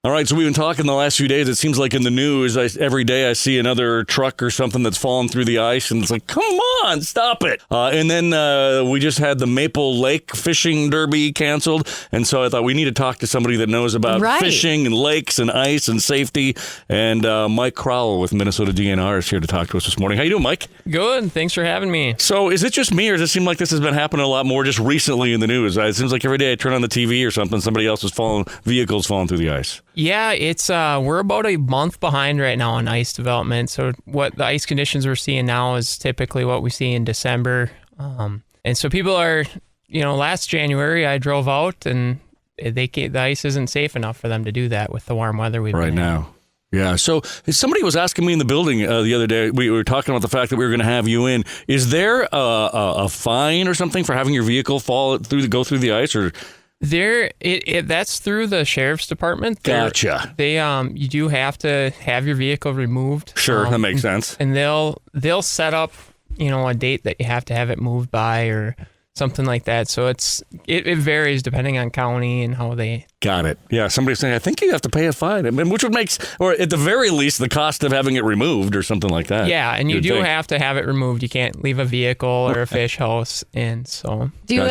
All right, so we've been talking the last few days. It seems like in the news, every day I see another truck or something that's fallen through the ice, and it's like, come on, stop it. And then we just had the Maple Lake Fishing Derby canceled, and so I thought we need to talk to somebody that knows about fishing and lakes and ice and safety. And Mike Crowell with Minnesota DNR is here to talk to us this morning. How you doing, Mike? Good. Thanks for having me. So is it just me, or does it seem like this has been happening a lot more just recently in the news? It seems like every day I turn on the TV or something, somebody else is vehicles falling through the ice. Yeah, it's we're about a month behind right now on ice development. So what the ice conditions we're seeing now is typically what we see in December. And so people are, last January I drove out and the ice isn't safe enough for them to do that with the warm weather we've right now. Yeah. So somebody was asking me in the building the other day, we were talking about the fact that we were going to have you in. Is there a fine or something for having your vehicle go through the ice, or? That's through the sheriff's department. Gotcha. You do have to have your vehicle removed. Sure, that makes sense. And they'll set up, a date that you have to have it moved by or something like that. So it varies depending on county and how they. Got it. Yeah, somebody's saying, I think you have to pay a fine, which would make, or at the very least, the cost of having it removed or something like that. Yeah, and you do have to have it removed. You can't leave a vehicle or a fish house, and so. Do you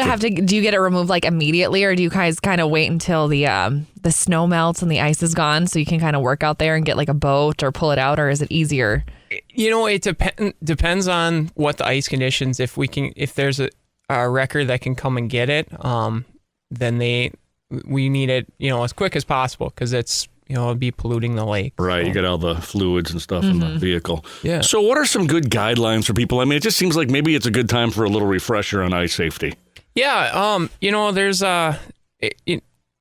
get it removed like immediately, or do you guys kind of wait until the snow melts and the ice is gone so you can kind of work out there and get like a boat or pull it out, or is it easier? It depends on what the ice conditions. If there's a wrecker that can come and get it, then we need it, as quick as possible because it's, it'll be polluting the lake. Right. So. You got all the fluids and stuff in the vehicle. Yeah. So what are some good guidelines for people? I mean, it just seems like maybe it's a good time for a little refresher on ice safety. Yeah. There's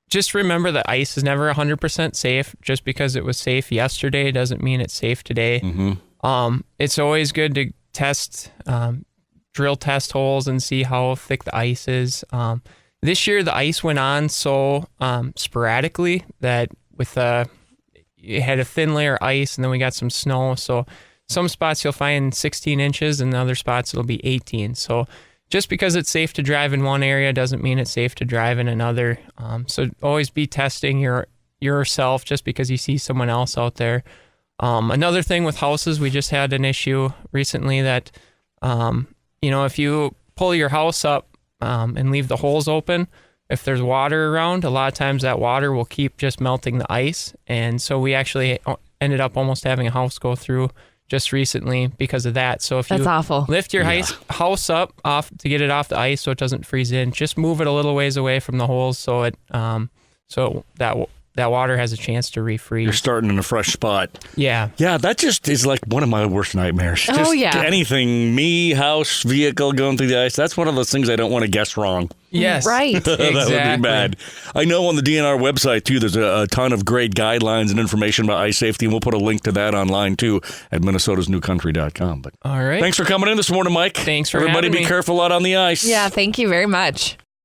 just remember that ice is never 100% safe. Just because it was safe yesterday doesn't mean it's safe today. Mm-hmm. It's always good to drill test holes and see how thick the ice is. This year, the ice went on so sporadically that you had a thin layer of ice and then we got some snow. So some spots you'll find 16 inches and other spots it'll be 18. So just because it's safe to drive in one area doesn't mean it's safe to drive in another. So always be testing yourself just because you see someone else out there. Another thing with houses, we just had an issue recently that, if you pull your house up and leave the holes open, if there's water around, a lot of times that water will keep just melting the ice. And so we actually ended up almost having a house go through just recently because of that. So if you lift your house up off to get it off the ice so it doesn't freeze in, just move it a little ways away from the holes so it that water has a chance to refreeze. You're starting in a fresh spot. Yeah. Yeah, that just is like one of my worst nightmares. Anything, anything, vehicle going through the ice, that's one of those things I don't want to guess wrong. Yes. Right. Exactly. That would be bad. I know on the DNR website, too, there's a ton of great guidelines and information about ice safety, and we'll put a link to that online, too, at minnesotasnewcountry.com. But all right. Thanks for coming in this morning, Mike. Thanks for Everybody having me. Be careful out on the ice. Yeah, thank you very much.